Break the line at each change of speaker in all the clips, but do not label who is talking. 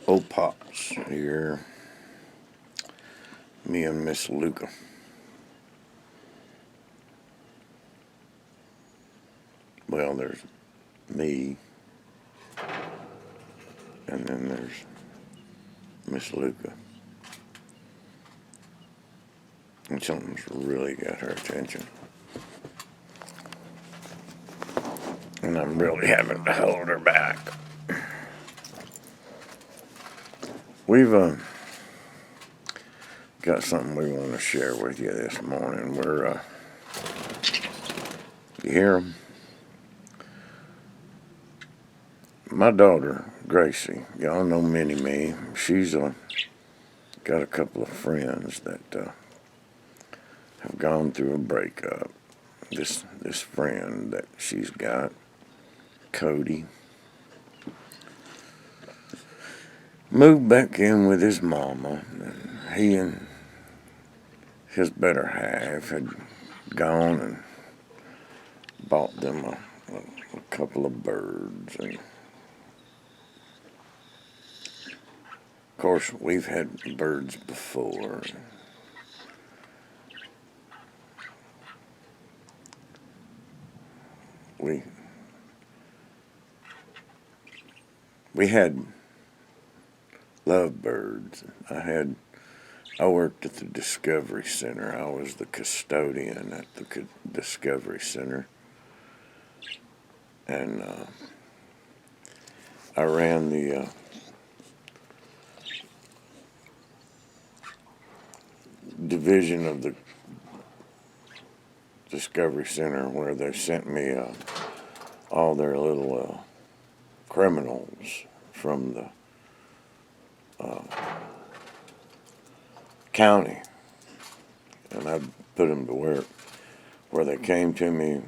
Ole'Pops here. Me and Miss Luca. Well, there's me, and then there's Miss Luca. And something's really got her attention. And I'm really having to hold her back. We've got something we want to share with you this morning. You hear 'em? My daughter, Gracie, y'all know Minnie Me. She's got a couple of friends that have gone through a breakup. This friend that she's got, Cody, moved back in with his mama. And he and his better half had gone and bought them a couple of birds. And of course, we've had birds before. We had lovebirds. I worked at the Discovery Center. I was the custodian at the Discovery Center. And I ran the division of the Discovery Center where they sent me all their little criminals from the county, and I'd put them to work where they came to me,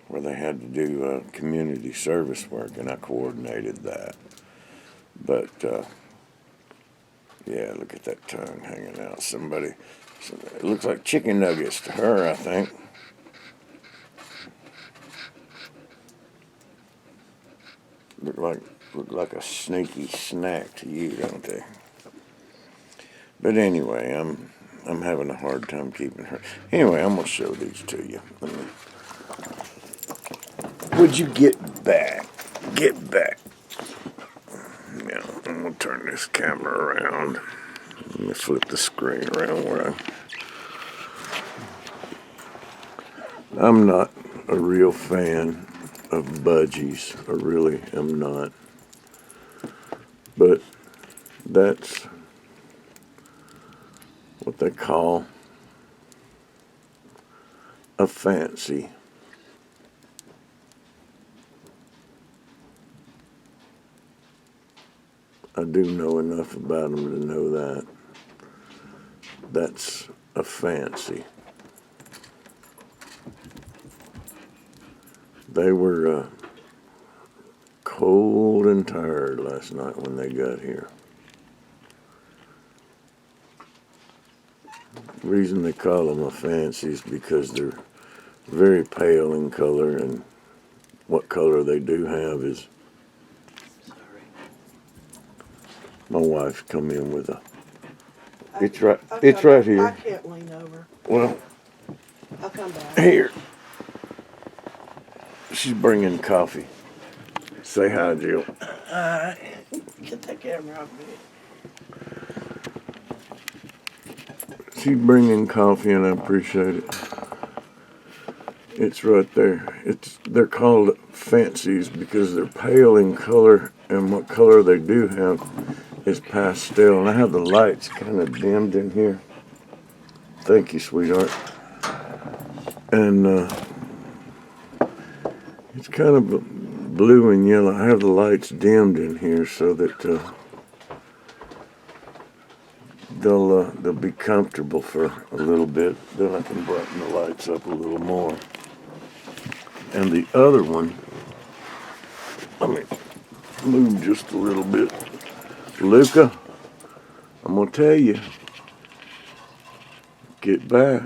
where they had to do community service work, and I coordinated that. But yeah, look at that tongue hanging out. It looks like chicken nuggets to her, I think. Look like a sneaky snack to you, don't they? But anyway, I'm having a hard time keeping her. Anyway, I'm gonna show these to you. Would you get back? Get back. Now I'm gonna turn this camera around. Let me flip the screen around where I'm not a real fan of Budgies. I really am not. But that's what they call a fancy. I do know enough about them to know that. That's a fancy. They were cold and tired last night when they got here. The reason they call them a fancy is because they're very pale in color, and what color they do have is... My wife's come in with a... It's right here.
I can't lean over.
Well,
I'll come back.
here. She's bringing coffee. Say hi, Jill.
Get that camera off me.
She's bringing coffee, and I appreciate it. It's right there. They're called fancies because they're pale in color, and what color they do have is pastel. And I have the lights kind of dimmed in here. Thank you, sweetheart. And it's kind of blue and yellow. I have the lights dimmed in here so that they'll be comfortable for a little bit. Then I can brighten the lights up a little more. And the other one, let me move just a little bit. Luca, I'm gonna tell you, get back,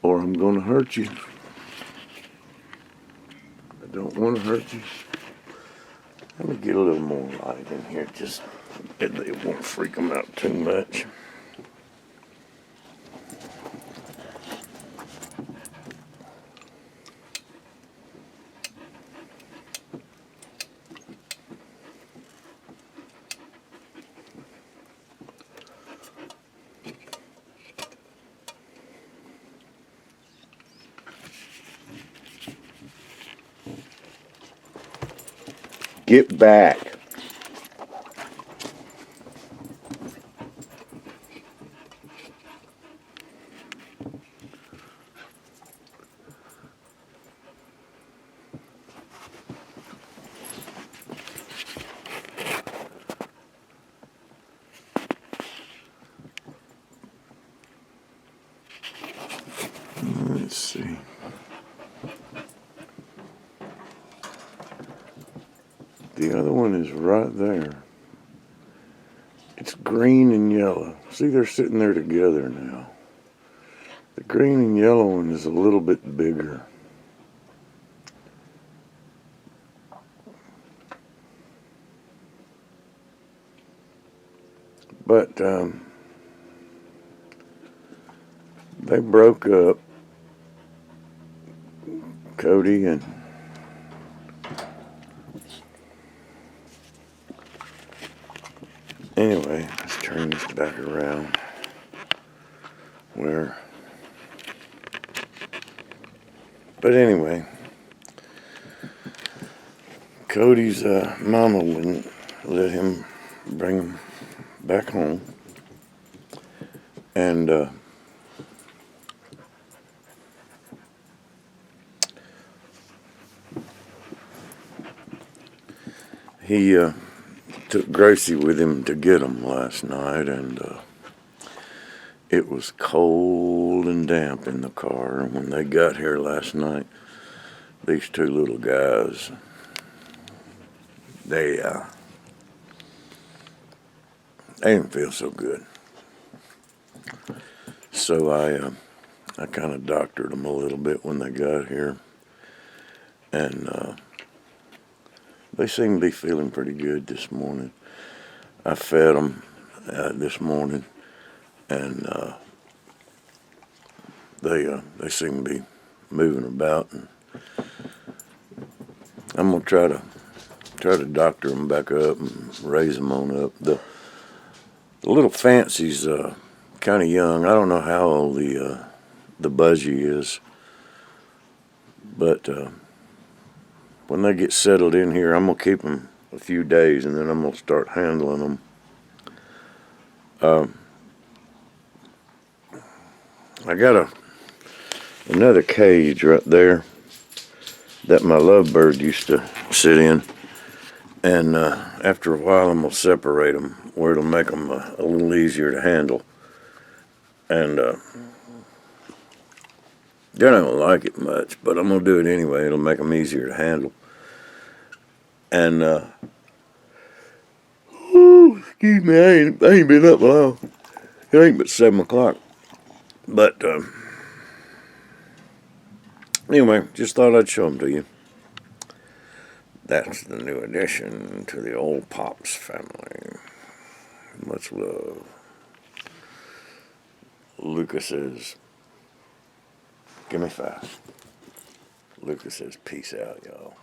or I'm gonna hurt you. I don't want to hurt you. Let me get a little more light in here, just it won't freak them out too much. Get back. Let's see. The other one is right there. It's green and yellow. See, they're sitting there together now. The green and yellow one is a little bit bigger. But they broke up, Cody, and anyway, let's turn this back around but anyway, Cody's mama wouldn't let him bring him back home, and he took Gracie with him to get him last night, and it was cold and damp in the car. And when they got here last night, these two little guys, they didn't feel so good. So I kind of doctored them a little bit when they got here, and they seem to be feeling pretty good this morning. I fed them this morning, and they seem to be moving about. And I'm gonna try to doctor them back up and raise them on up. The little Fancy's kind of young. I don't know how old the Budgie is, but when they get settled in here, I'm gonna keep them a few days, and then I'm gonna start handling them. I got another cage right there that my lovebird used to sit in, and after a while I'm gonna separate them where it'll make them a little easier to handle, and they're not gonna like it much, but I'm gonna do it anyway. It'll make them easier to handle. And excuse me, I ain't been up long. It ain't but 7 o'clock. But anyway, just thought I'd show them to you. That's the new addition to the Ole'Pops family. Much love. Lucas says, give me 5. Lucas says, peace out, y'all.